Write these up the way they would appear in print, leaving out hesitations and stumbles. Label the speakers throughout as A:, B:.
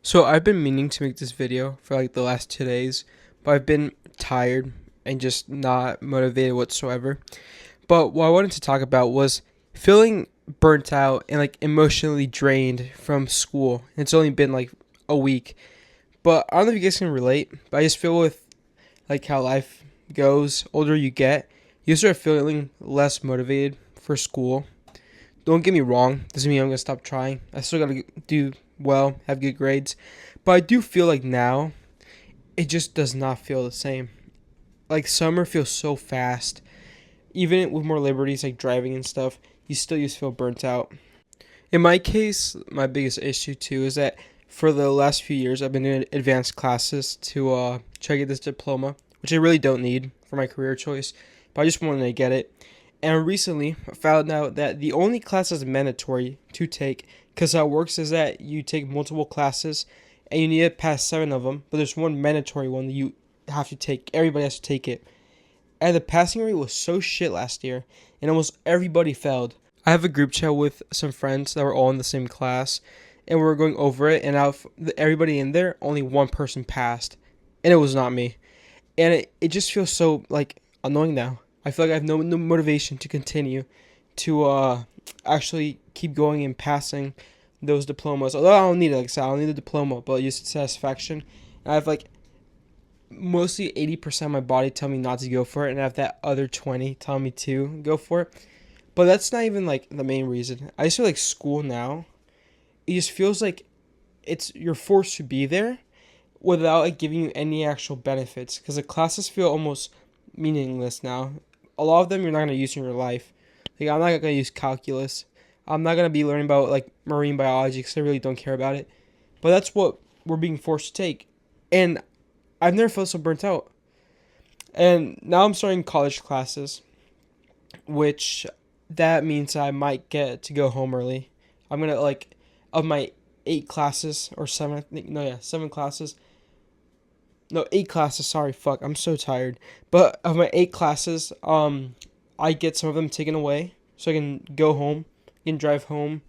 A: So I've been meaning to make this video for like the last 2 days, but I've been tired and just not motivated whatsoever. But what I wanted to talk about was feeling burnt out and like emotionally drained from school. It's only been like a week, but I don't know if you guys can relate, but I just feel with like how life goes, older you get, you start feeling less motivated for school. Don't get me wrong, doesn't mean I'm gonna stop trying. I still gotta do well, have good grades, but I do feel like now it just does not feel the same. Like summer feels so fast, even with more liberties like driving and stuff. You still just feel burnt out. In my case, my biggest issue too is that for the last few years I've been doing advanced classes to try to get this diploma, which I really don't need for my career choice, but I just wanted to get it. And recently I found out that the only class that's mandatory to take, because how it works is that you take multiple classes and you need to pass 7 of them, but there's one mandatory one that you have to take. Everybody has to take it. And the passing rate was so shit last year, and almost everybody failed. I have a group chat with some friends that were all in the same class, and we were going over it, and out of everybody in there, only one person passed, and it was not me. And it just feels so like annoying now. I feel like I have no motivation to continue to actually keep going and passing those diplomas. Although I don't need it, like I said, I don't need a diploma, but just satisfaction. And I have like mostly 80% of my body tell me not to go for it, and I have that other 20 telling me to go for it. But that's not even like the main reason. I just feel like school now, it just feels like you're forced to be there without like giving you any actual benefits, because the classes feel almost meaningless now. A lot of them you're not going to use in your life. Like I'm not going to use calculus. I'm not going to be learning about like marine biology because I really don't care about it. But that's what we're being forced to take. And I've never felt so burnt out. And now I'm starting college classes, which that means I might get to go home early. I'm going to like, of my 8 classes or 7, I think, no, yeah, 7 classes. No, 8 classes. Sorry, fuck. I'm so tired. But of my 8 classes, I get some of them taken away, so I can go home, can drive home,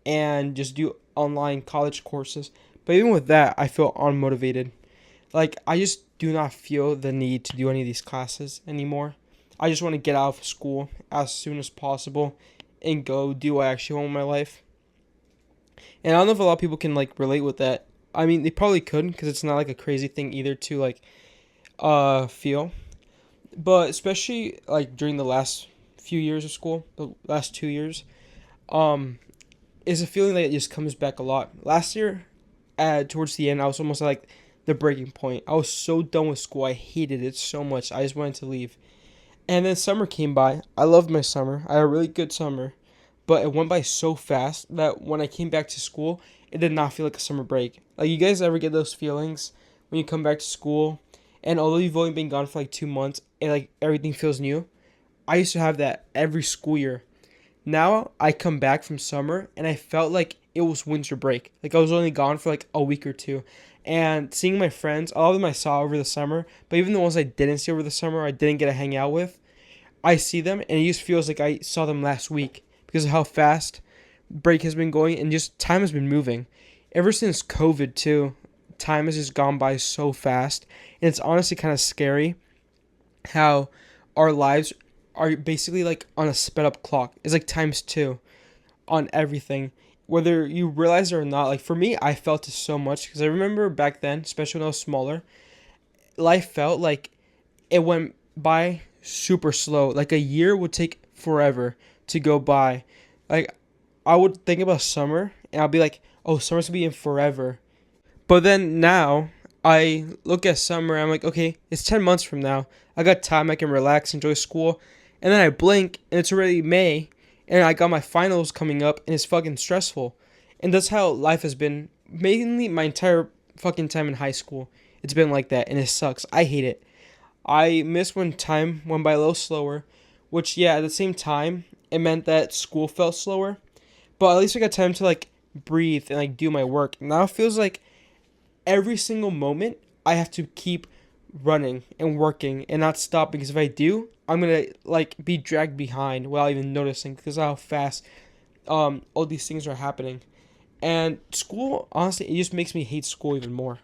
A: and just do online college courses. But even with that, I feel unmotivated. Like I just do not feel the need to do any of these classes anymore. I just want to get out of school as soon as possible and go do what I actually want in my life. And I don't know if a lot of people can like relate with that. I mean, they probably could because it's not like a crazy thing either to like feel. But especially like during the last few years of school, the last 2 years, um, is a feeling that it just comes back a lot. Last year, towards the end, I was almost like the breaking point. I was so done with school. I hated it so much. I just wanted to leave. And then summer came by. I loved my summer. I had a really good summer. But it went by so fast that when I came back to school, it did not feel like a summer break. Like, you guys ever get those feelings when you come back to school, and although you've only been gone for like 2 months, and like everything feels new? I used to have that every school year. Now I come back from summer, and I felt like it was winter break. Like I was only gone for like a week or two. And seeing my friends, all of them I saw over the summer, but even the ones I didn't see over the summer, I didn't get to hang out with, I see them, and it just feels like I saw them last week because of how fast break has been going and just time has been moving. Ever since COVID too, time has just gone by so fast, and it's honestly kind of scary how our lives are basically like on a sped up clock. It's like times two on everything, whether you realize it or not. Like for me, I felt it so much because I remember back then, especially when I was smaller, life felt like it went by super slow. Like a year would take forever to go by. Like I would think about summer and I'll be like, oh, summer's gonna be in forever. But then now I look at summer and I'm like, okay, it's 10 months from now. I got time, I can relax, enjoy school. And then I blink and it's already May and I got my finals coming up and it's fucking stressful. And that's how life has been mainly my entire fucking time in high school. It's been like that and it sucks. I hate it. I miss when time went by a little slower, which, yeah, at the same time, it meant that school felt slower. But at least I got time to, like, breathe and, like, do my work. Now it feels like every single moment I have to keep running and working and not stop, because if I do, I'm going to, like, be dragged behind without even noticing because of how fast all these things are happening. And school, honestly, it just makes me hate school even more.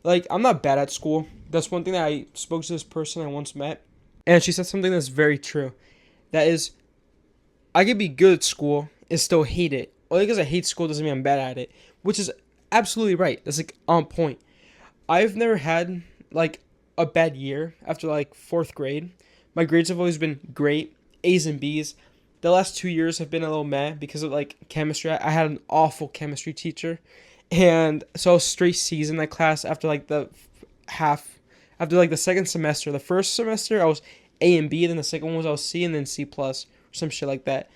A: Like, I'm not bad at school. That's one thing that I spoke to this person I once met, and she said something that's very true. That is, I could be good at school and still hate it. Only because I hate school doesn't mean I'm bad at it, which is absolutely right. That's like on point. I've never had like a bad year after like fourth grade. My grades have always been great, A's and B's. The last 2 years have been a little meh because of like chemistry. I had an awful chemistry teacher, and so I was straight C's in that class after like half, after like the second semester. The first semester I was A and B, then the second one was I was C and then C plus or some shit like that.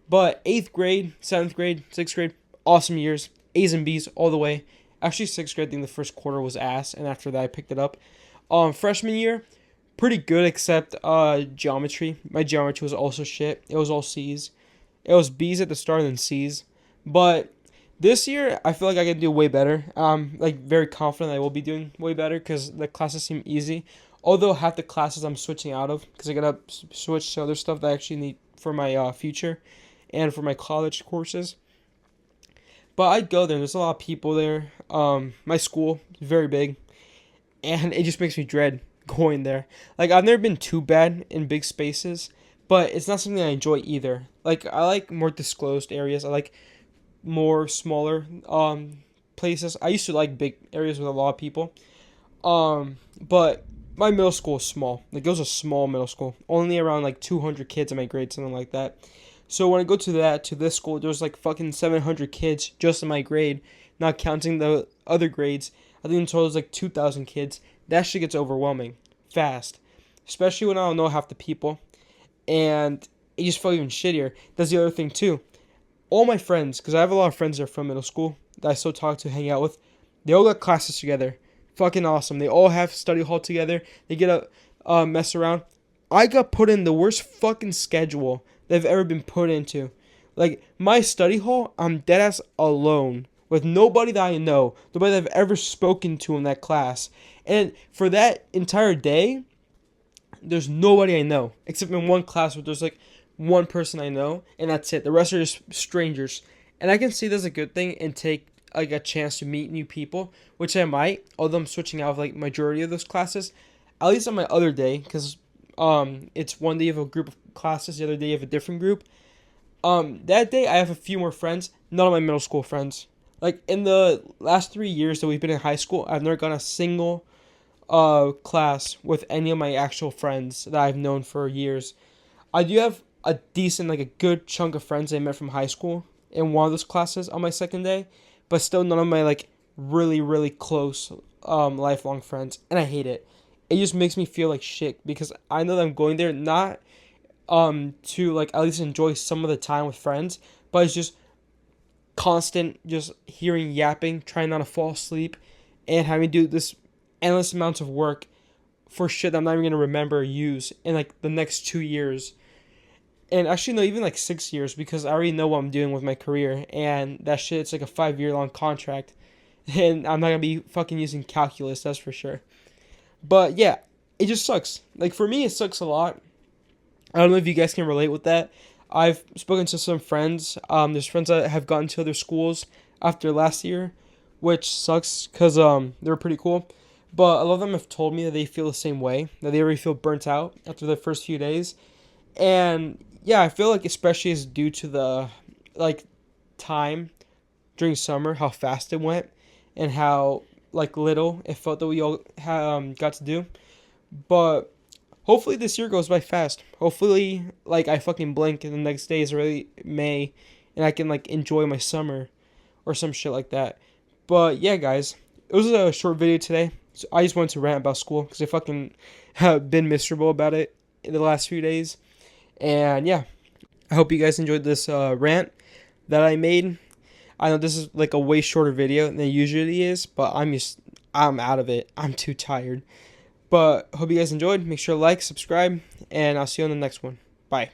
A: But eighth grade, seventh grade, sixth grade, awesome years. A's and B's all the way. Actually, sixth grade, I think the first quarter was ass, and after that, I picked it up. Freshman year, pretty good except geometry. My geometry was also shit. It was all C's. It was B's at the start and then C's. But this year, I feel like I can do way better. Like very confident I will be doing way better because the classes seem easy. Although half the classes I'm switching out of because I gotta switch to other stuff that I actually need for my future and for my college courses. But I'd go there. There's a lot of people there. My school is very big, and it just makes me dread going there. Like I've never been too bad in big spaces, but it's not something I enjoy either. Like I like more disclosed areas. I like more smaller places. I used to like big areas with a lot of people. But my middle school is small. Like it was a small middle school, only around like 200 kids in my grade, something like that. So when I go to this school, there's like fucking 700 kids just in my grade, not counting the other grades. I think in total it's like 2,000 kids. That shit gets overwhelming fast, especially when I don't know half the people, and it just felt even shittier. That's the other thing too. All my friends, because I have a lot of friends that are from middle school that I still talk to, hang out with, they all got classes together. Fucking awesome. They all have study hall together. They get a mess around. I got put in the worst fucking schedule they've ever been put into. Like my study hall, I'm dead ass alone with nobody that I know, nobody that I've ever spoken to in that class. And for that entire day, there's nobody I know except in one class where there's like one person I know, and that's it. The rest are just strangers. And I can see that's a good thing and take like a chance to meet new people, which I might. Although I'm switching out of like majority of those classes, at least on my other day, because it's one day you have a group of classes, the other day you have a different group. That day I have a few more friends, none of my middle school friends. Like in the last 3 years that we've been in high school, I've never gone a single class with any of my actual friends that I've known for years. I do have a decent, like a good chunk of friends I met from high school in one of those classes on my second day, but still none of my like really really close lifelong friends, and I hate it. It just makes me feel like shit because I know that I'm going there not to like at least enjoy some of the time with friends, but it's just constant just hearing yapping, trying not to fall asleep, and having to do this endless amounts of work for shit that I'm not even gonna remember or use in like the next 2 years. And actually no, even like 6 years because I already know what I'm doing with my career, and that shit it's like a 5 year long contract, and I'm not gonna be fucking using calculus, that's for sure. But yeah, it just sucks. Like for me, it sucks a lot. I don't know if you guys can relate with that. I've spoken to some friends. There's friends that have gone to other schools after last year, which sucks because they were pretty cool. But a lot of them have told me that they feel the same way, that they already feel burnt out after the first few days. And yeah, I feel like especially is due to the like time during summer, how fast it went, and how like little it felt that we all got to do. But hopefully this year goes by fast. Hopefully like I fucking blink and the next day is already May, and I can like enjoy my summer or some shit like that. But yeah, guys, it was a short video today. So I just wanted to rant about school because I fucking have been miserable about it in the last few days. And yeah, I hope you guys enjoyed this rant that I made. I know this is like a way shorter video than it usually is, but I'm out of it. I'm too tired. But hope you guys enjoyed. Make sure to like, subscribe, and I'll see you on the next one. Bye.